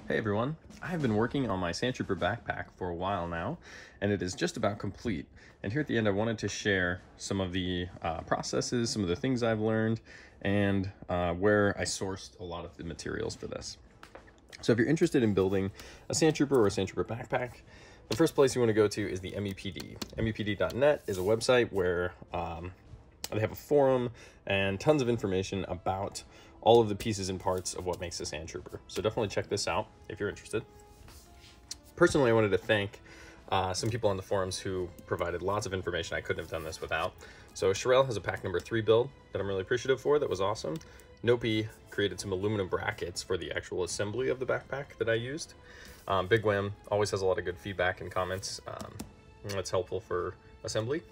Hey everyone, I've been working on my Sandtrooper backpack for a while now, and it is just about complete. And here at the end I wanted to share some of the processes, some of the things I've learned, and where I sourced a lot of the materials for this. So if you're interested in building a Sandtrooper or a Sandtrooper backpack, the first place you want to go to is the MEPD. MEPD.net is a website where they have a forum and tons of information about all of the pieces and parts of what makes a Sandtrooper. So definitely check this out if you're interested. Personally, I wanted to thank some people on the forums who provided lots of information I couldn't have done this without. So Shires has a pack number 3 build that I'm really appreciative for. That was awesome. Nopi created some aluminum brackets for the actual assembly of the backpack that I used. Big Wham always has a lot of good feedback and comments. That's helpful for assembly.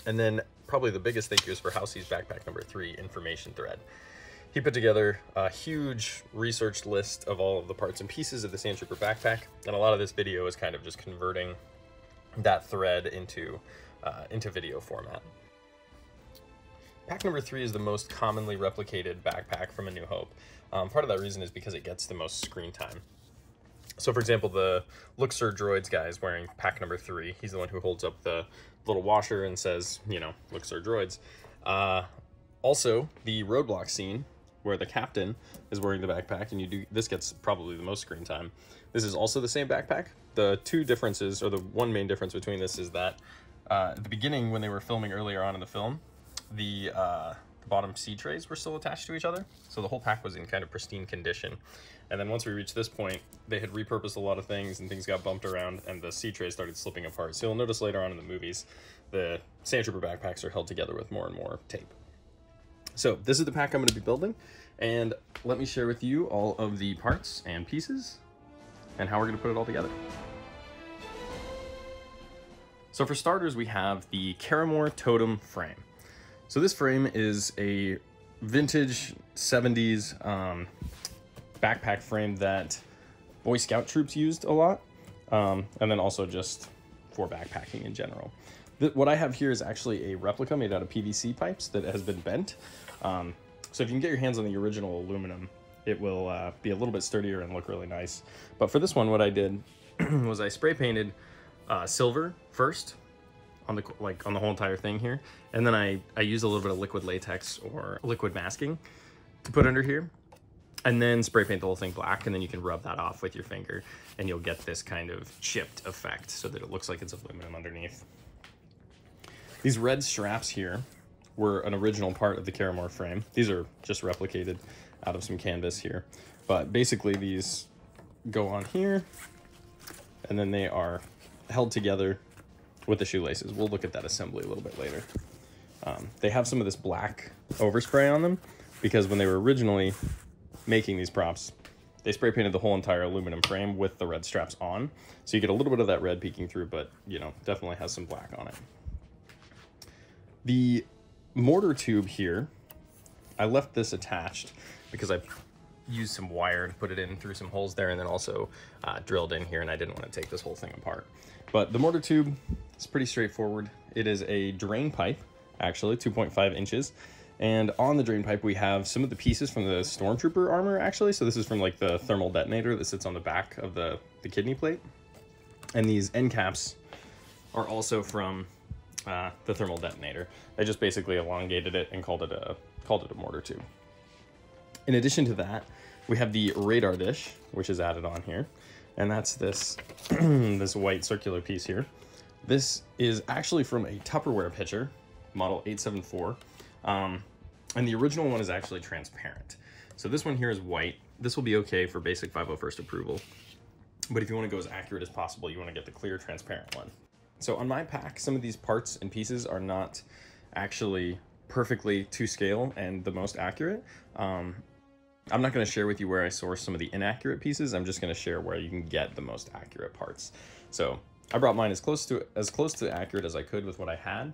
And then probably the biggest thank you is for Housey's backpack number 3 information thread. He put together a huge research list of all of the parts and pieces of the Sandtrooper backpack, and a lot of this video is kind of just converting that thread into video format. Pack number 3 is the most commonly replicated backpack from A New Hope. Part of that reason is because it gets the most screen time. So for example, the Look Sir Droids guy is wearing pack number 3. He's the one who holds up the little washer and says, you know, Look Sir Droids. Also, the roadblock scene, where the captain is wearing the backpack, and this gets probably the most screen time. This is also the same backpack. The two differences, or the one main difference between this is that at the beginning, when they were filming earlier on in the film, the bottom seat trays were still attached to each other, so the whole pack was in kind of pristine condition. And then once we reached this point, they had repurposed a lot of things, and things got bumped around, and the seat trays started slipping apart. So you'll notice later on in the movies, the Sandtrooper backpacks are held together with more and more tape. So this is the pack I'm going to be building, and let me share with you all of the parts and pieces and how we're going to put it all together. So for starters, we have the Karrimor Totem frame. So this frame is a vintage 70s backpack frame that Boy Scout troops used a lot, and then also just for backpacking in general. What I have here is actually a replica made out of PVC pipes that has been bent. So if you can get your hands on the original aluminum, it will be a little bit sturdier and look really nice. But for this one, what I did was I spray painted silver first on the whole entire thing here, and then I used a little bit of liquid latex or liquid masking to put under here, and then spray paint the whole thing black, and then you can rub that off with your finger, and you'll get this kind of chipped effect so that it looks like it's aluminum underneath. These red straps here were an original part of the Karrimor frame. These are just replicated out of some canvas here. But basically these go on here, and then they are held together with the shoelaces. We'll look at that assembly a little bit later. They have some of this black overspray on them because when they were originally making these props, they spray painted the whole entire aluminum frame with the red straps on. So you get a little bit of that red peeking through, but you know, definitely has some black on it. The mortar tube here, I left this attached because I used some wire to put it in through some holes there, and then also drilled in here, and I didn't want to take this whole thing apart. But the mortar tube is pretty straightforward. It is a drain pipe, actually, 2.5 inches. And on the drain pipe, we have some of the pieces from the Stormtrooper armor, actually. So this is from like the thermal detonator that sits on the back of the kidney plate. And these end caps are also from the thermal detonator. I just basically elongated it and called it a mortar tube. In addition to that, we have the radar dish, which is added on here, and that's this this white circular piece here. This is actually from a Tupperware pitcher, model 874, and the original one is actually transparent. So this one here is white. This will be okay for basic 501st approval, but if you want to go as accurate as possible, you want to get the clear transparent one. So on my pack, some of these parts and pieces are not actually perfectly to scale and the most accurate. I'm not going to share with you where I source some of the inaccurate pieces. I'm just going to share where you can get the most accurate parts. So I brought mine as close to accurate as I could with what I had,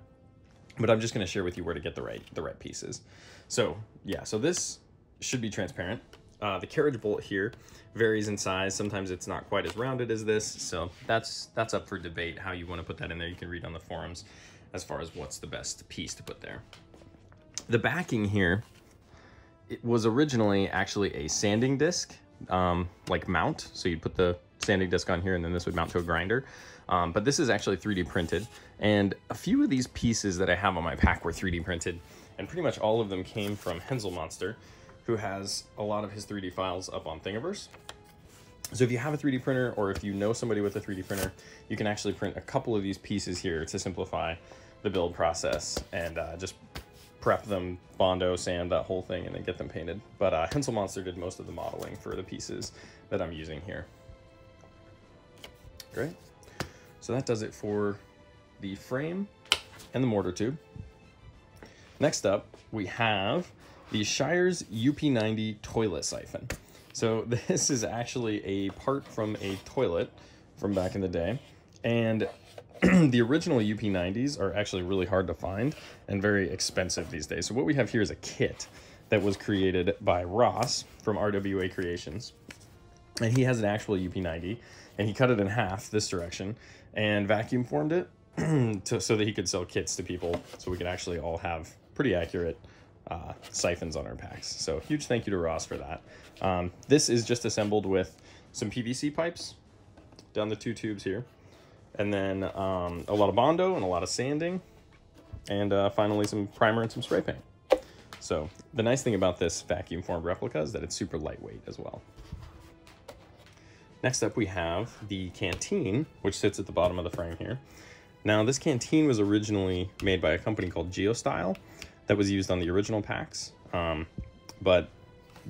but I'm just going to share with you where to get the right pieces. So yeah, so this should be transparent. The carriage bolt here varies in size. Sometimes it's not quite as rounded as this, so that's up for debate how you want to put that in there. You can read on the forums as far as what's the best piece to put there. The backing here, it was originally actually a sanding disc like mount. So you'd put the sanding disc on here and then this would mount to a grinder. But this is actually 3D printed. And a few of these pieces that I have on my pack were 3D printed, and pretty much all of them came from Monster, who has a lot of his 3D files up on Thingiverse. So if you have a 3D printer, or if you know somebody with a 3D printer, you can actually print a couple of these pieces here to simplify the build process and just prep them, Bondo, sand, that whole thing, and then get them painted. But Monster did most of the modeling for the pieces that I'm using here. Great. So that does it for the frame and the mortar tube. Next up, we have the Shires UP90 toilet siphon. So this is actually a part from a toilet from back in the day. And the original UP90s are actually really hard to find and very expensive these days. So what we have here is a kit that was created by Ross from RWA Creations. And he has an actual UP90, and he cut it in half this direction and vacuum formed it so that he could sell kits to people, so we could actually all have pretty accurate siphons on our packs. So huge thank you to Ross for that. This is just assembled with some PVC pipes down the 2 tubes here, and then a lot of Bondo and a lot of sanding, and finally some primer and some spray paint. So the nice thing about this vacuum formed replica is that it's super lightweight as well. Next up we have the Canteen, which sits at the bottom of the frame here. Now this Canteen was originally made by a company called Geostyle that was used on the original packs, but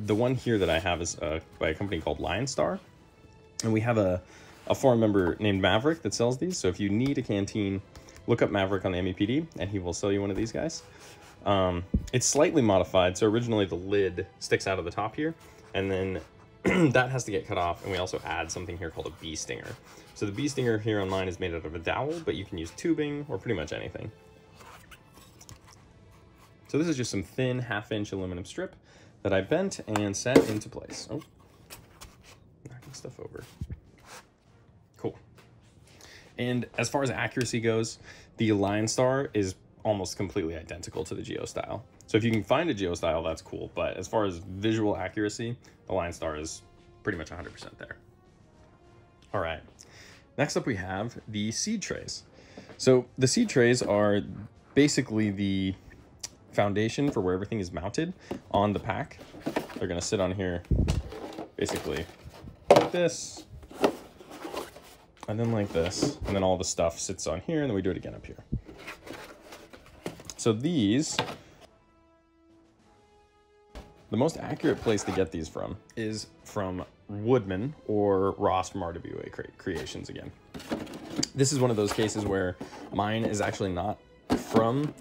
the one here that I have is by a company called Lionstar, and we have a forum member named Maverick that sells these. So if you need a Canteen, look up Maverick on the MEPD and he will sell you one of these guys. It's slightly modified. So originally the lid sticks out of the top here, and then that has to get cut off, and we also add something here called a beestinger. So the beestinger here on mine is made out of a dowel, but you can use tubing or pretty much anything. So this is just some thin 1/2-inch aluminum strip that I bent and set into place. Oh, knocking stuff over. Cool. And as far as accuracy goes, the Lionstar is almost completely identical to the Geostyle. So if you can find a Geostyle, that's cool. But as far as visual accuracy, the Lionstar is pretty much 100% there. All right. Next up, we have the seed trays. So the seed trays are basically the foundation for where everything is mounted on the pack. They're going to sit on here basically like this, and then like this, and then all the stuff sits on here, and then we do it again up here. So these, the most accurate place to get these from is from Woodman or Ross from RWA Creations again. This is one of those cases where mine is actually not from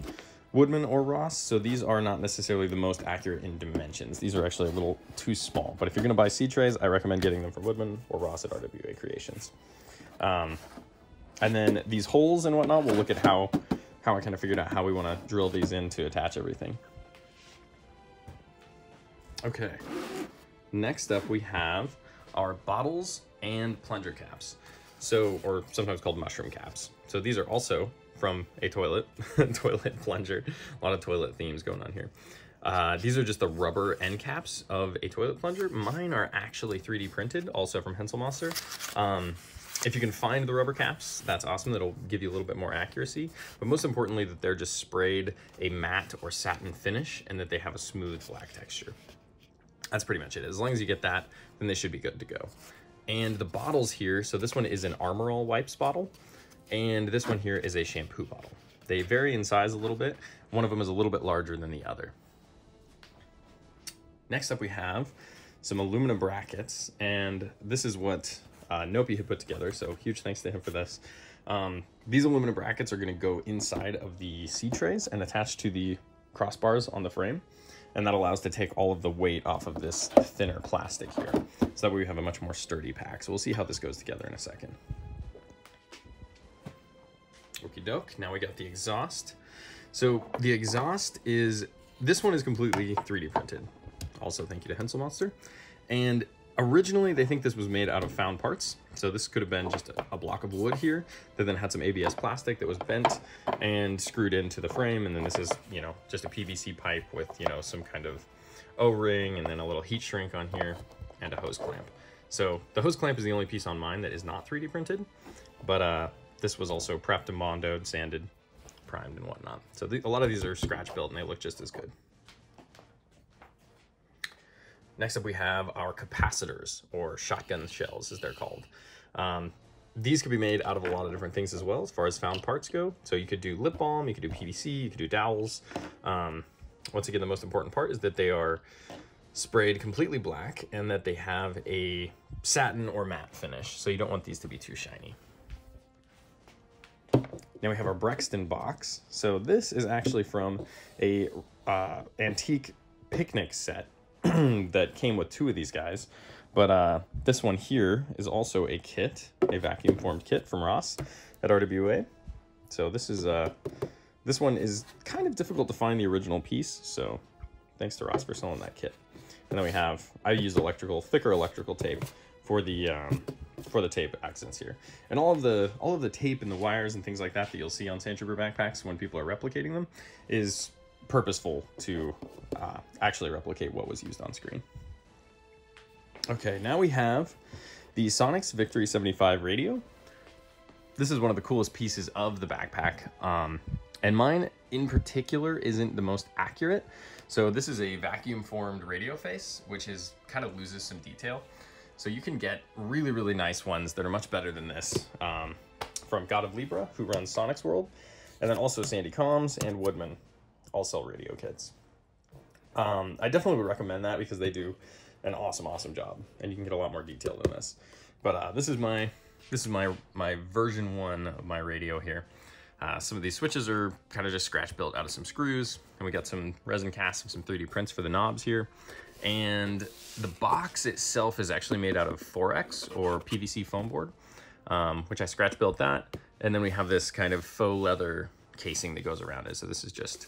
Woodman or Ross, so these are not necessarily the most accurate in dimensions. These are actually a little too small, but if you're gonna buy seed trays, I recommend getting them from Woodman or Ross at RWA Creations. And then these holes and whatnot, we'll look at how I kind of figured out how we want to drill these in to attach everything. Okay, next up we have our bottles and plunger caps. So, or sometimes called mushroom caps. So these are also from a toilet, toilet plunger. A lot of toilet themes going on here. These are just the rubber end caps of a toilet plunger. Mine are actually 3D printed, also from Monster. If you can find the rubber caps, that's awesome. That'll give you a little bit more accuracy. But most importantly, that they're just sprayed a matte or satin finish and that they have a smooth black texture. That's pretty much it. As long as you get that, then they should be good to go. And the bottles here, so this one is an Armor All wipes bottle, and this one here is a shampoo bottle. They vary in size a little bit. One of them is a little bit larger than the other. Next up we have some aluminum brackets, and this is what Nopi had put together, so huge thanks to him for this. These aluminum brackets are going to go inside of the seed trays and attach to the crossbars on the frame, and that allows to take all of the weight off of this thinner plastic here, so that way we have a much more sturdy pack. So we'll see how this goes together in a second. Okie doke, now we got the exhaust. So the exhaust is, this one is completely 3D printed. Also thank you to Monster. And originally, they think this was made out of found parts. So this could have been just a block of wood here that then had some ABS plastic that was bent and screwed into the frame. And then this is, you know, just a PVC pipe with, you know, some kind of O-ring and then a little heat shrink on here. and a hose clamp. So the hose clamp is the only piece on mine that is not 3D printed, but this was also prepped and bondoed, sanded, primed, and whatnot. So a lot of these are scratch built and they look just as good. Next up we have our capacitors, or shotgun shells as they're called. These could be made out of a lot of different things as well as far as found parts go. So you could do lip balm, you could do PVC, you could do dowels. Once again, the most important part is that they are sprayed completely black and that they have a satin or matte finish. So you don't want these to be too shiny. Now we have our Brexton box. So this is actually from a antique picnic set that came with 2 of these guys. But this one here is also a kit, a vacuum formed kit from Ross at RWA. So this one is kind of difficult to find the original piece. So thanks to Ross for selling that kit. And then I used thicker electrical tape for the tape accents here. And all of the tape and the wires and things like that you'll see on Sandtrooper backpacks when people are replicating them is purposeful to actually replicate what was used on screen. Okay, now we have the Sonix Victory 75 radio. This is one of the coolest pieces of the backpack. And mine in particular isn't the most accurate. So this is a vacuum formed radio face, which kind of loses some detail. So you can get really, really nice ones that are much better than this from God of Libra, who runs Sonix World, and then also Sandy Comms and Woodman all sell radio kits. I definitely would recommend that because they do an awesome job, and you can get a lot more detail than this. But this is my version 1 of my radio here. Some of these switches are kind of just scratch built out of some screws, and we got some resin casts and some 3D prints for the knobs here. And the box itself is actually made out of 4X or PVC foam board, which I scratch built that. And then we have this kind of faux leather casing that goes around it. So this is just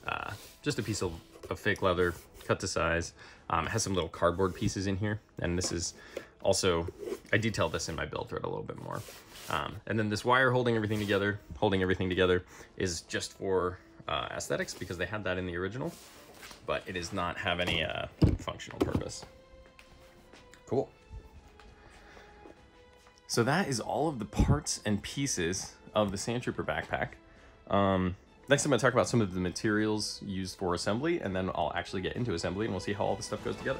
a piece of fake leather cut to size. It has some little cardboard pieces in here. And this is also, I detailed this in my build thread a little bit more. And then this wire holding everything together is just for aesthetics because they had that in the original, but it does not have any functional purpose. Cool. So that is all of the parts and pieces of the Sandtrooper backpack. Next I'm going to talk about some of the materials used for assembly, and then I'll actually get into assembly and we'll see how all this stuff goes together.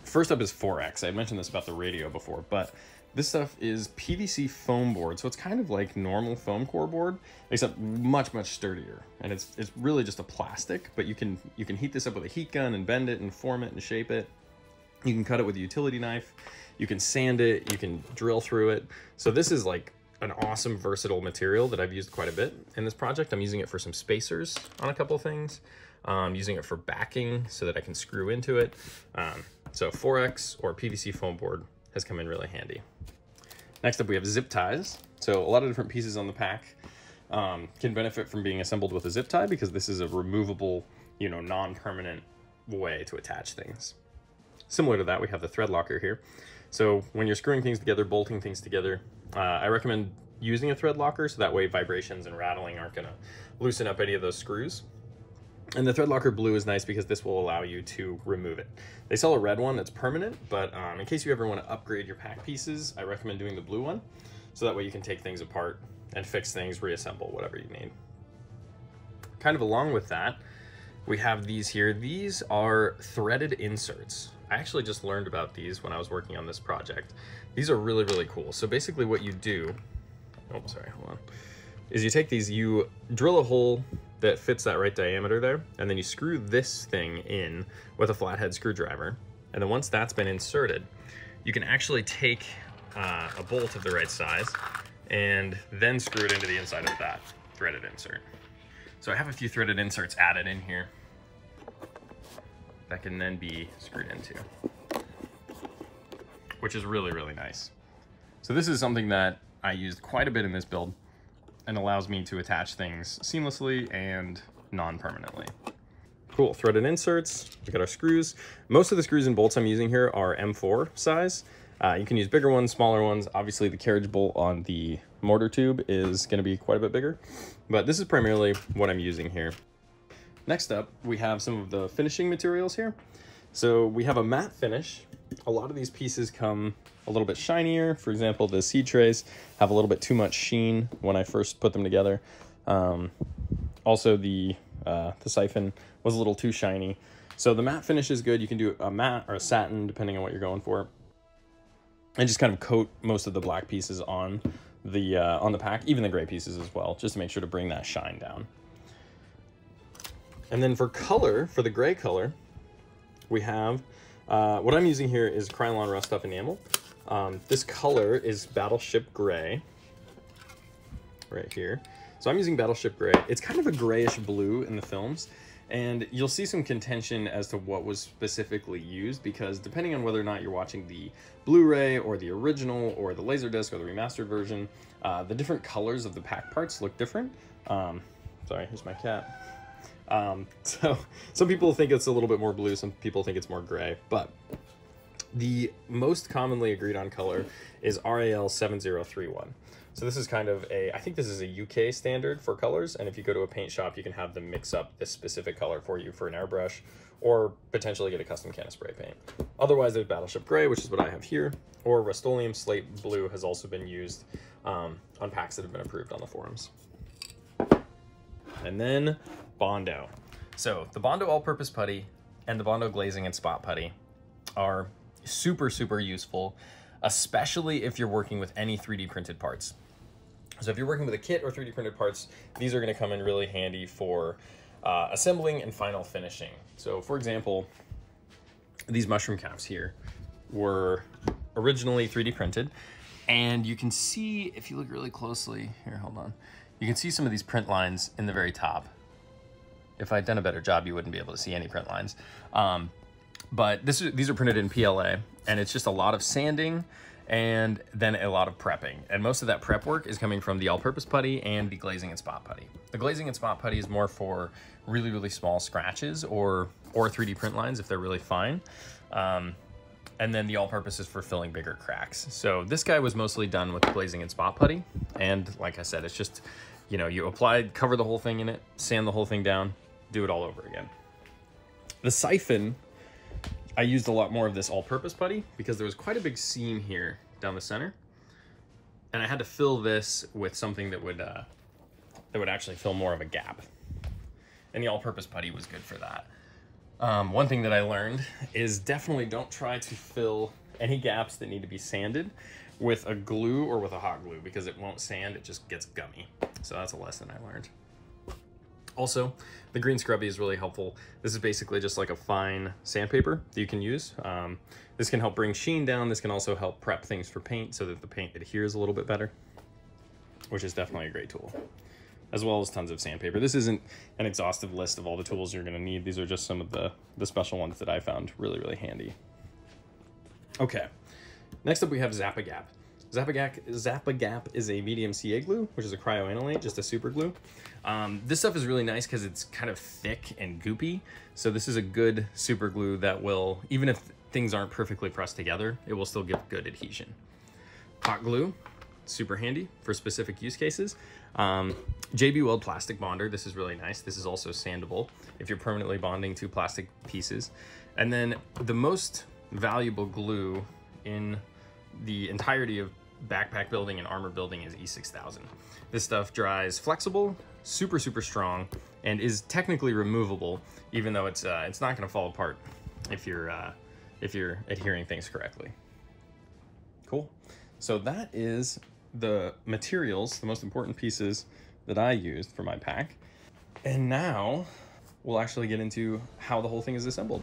First up is 4X. I mentioned this about the radio before, but this stuff is PVC foam board, so it's kind of like normal foam core board, except much sturdier. And it's really just a plastic, but you can heat this up with a heat gun and bend it and form it and shape it. You can cut it with a utility knife. You can sand it. You can drill through it. So this is like an awesome versatile material that I've used quite a bit in this project. I'm using it for some spacers on a couple things. I'm using it for backing so that I can screw into it. So 4X or PVC foam board has come in really handy. Next up we have zip ties. So a lot of different pieces on the pack can benefit from being assembled with a zip tie because this is a removable, non-permanent way to attach things. Similar to that, we have the thread locker here. So when you're screwing things together, bolting things together, I recommend using a thread locker so that way vibrations and rattling aren't gonna loosen up any of those screws. And the thread locker blue is nice because this will allow you to remove it. They sell a red one that's permanent, but in case you ever want to upgrade your pack pieces, I recommend doing the blue one. So that way you can take things apart and fix things, reassemble, whatever you need. Kind of along with that, we have these here. These are threaded inserts. I actually just learned about these when I was working on this project. These are really cool. So basically what you do, is you take these, you drill a hole that fits that right diameter there, and then you screw this thing in with a flathead screwdriver. And then once that's been inserted, you can actually take a bolt of the right size and then screw it into the inside of that threaded insert. So I have a few threaded inserts added in here that can then be screwed into, which is really nice. So this is something that I used quite a bit in this build and allows me to attach things seamlessly and non-permanently. Cool, threaded inserts, we got our screws. Most of the screws and bolts I'm using here are M4 size. You can use bigger ones, smaller ones. Obviously the carriage bolt on the mortar tube is gonna be quite a bit bigger, but this is primarily what I'm using here. Next up, we have some of the finishing materials here. So we have a matte finish. A lot of these pieces come a little bit shinier. For example, the seed trays have a little bit too much sheen when I first put them together. Also, the siphon was a little too shiny. So the matte finish is good. You can do a matte or a satin, depending on what you're going for. And just kind of coat most of the black pieces on the pack, even the gray pieces as well, just to make sure to bring that shine down. And then for color, for the gray color, we have, what I'm using here is Krylon Rust Up Enamel. This color is Battleship Gray, right here. So I'm using Battleship Gray. It's kind of a grayish blue in the films, and you'll see some contention as to what was specifically used, because depending on whether or not you're watching the Blu-ray or the original or the Laserdisc or the remastered version, the different colors of the pack parts look different. Sorry, here's my cat. So some people think it's a little bit more blue, some people think it's more gray, but the most commonly agreed on color is RAL 7031. So this is kind of I think this is a UK standard for colors, and if you go to a paint shop, you can have them mix up this specific color for you for an airbrush, or potentially get a custom can of spray paint. Otherwise, there's Battleship Gray, which is what I have here, or Rust-Oleum Slate Blue has also been used on packs that have been approved on the forums. And then Bondo. So the Bondo all-purpose putty and the Bondo glazing and spot putty are super, super useful, especially if you're working with any 3D printed parts. So if you're working with a kit or 3D printed parts, these are going to come in really handy for assembling and final finishing. So for example, these mushroom caps here were originally 3D printed, and you can see, if you look really closely here, hold on, you can see some of these print lines in the very top. If I'd done a better job, you wouldn't be able to see any print lines. But these are printed in PLA, and it's just a lot of sanding and then a lot of prepping. And most of that prep work is coming from the all-purpose putty and the glazing and spot putty. The glazing and spot putty is more for really, really small scratches or 3D print lines if they're really fine. And then the all-purpose is for filling bigger cracks. So this guy was mostly done with glazing and spot putty. And like I said, it's just, you know, you cover the whole thing in it, sand the whole thing down, do it all over again. The siphon, I used a lot more of this all-purpose putty because there was quite a big seam here down the center, and I had to fill this with something that would actually fill more of a gap. And the all-purpose putty was good for that. One thing that I learned is definitely don't try to fill any gaps that need to be sanded with a glue or with a hot glue, because it won't sand, it just gets gummy. So that's a lesson I learned. Also, the green scrubby is really helpful. This is basically just like a fine sandpaper that you can use. This can help bring sheen down. This can also help prep things for paint so that the paint adheres a little bit better, which is definitely a great tool, as well as tons of sandpaper. This isn't an exhaustive list of all the tools you're gonna need. These are just some of the special ones that I found really, really handy. Okay, next up we have Zap-A-Gap. Zap-A-Gap is a medium CA glue, which is a cryoanilate, just a super glue. This stuff is really nice because it's kind of thick and goopy. So this is a good super glue that will, even if things aren't perfectly pressed together, it will still give good adhesion. Hot glue, super handy for specific use cases. JB Weld plastic bonder, this is really nice. This is also sandable if you're permanently bonding two plastic pieces. And then the most valuable glue in the entirety of backpack building and armor building is E6000. This stuff dries flexible, super, super strong, and is technically removable, even though it's not going to fall apart if you're adhering things correctly. Cool. So that is the materials, the most important pieces that I used for my pack. And now we'll actually get into how the whole thing is assembled.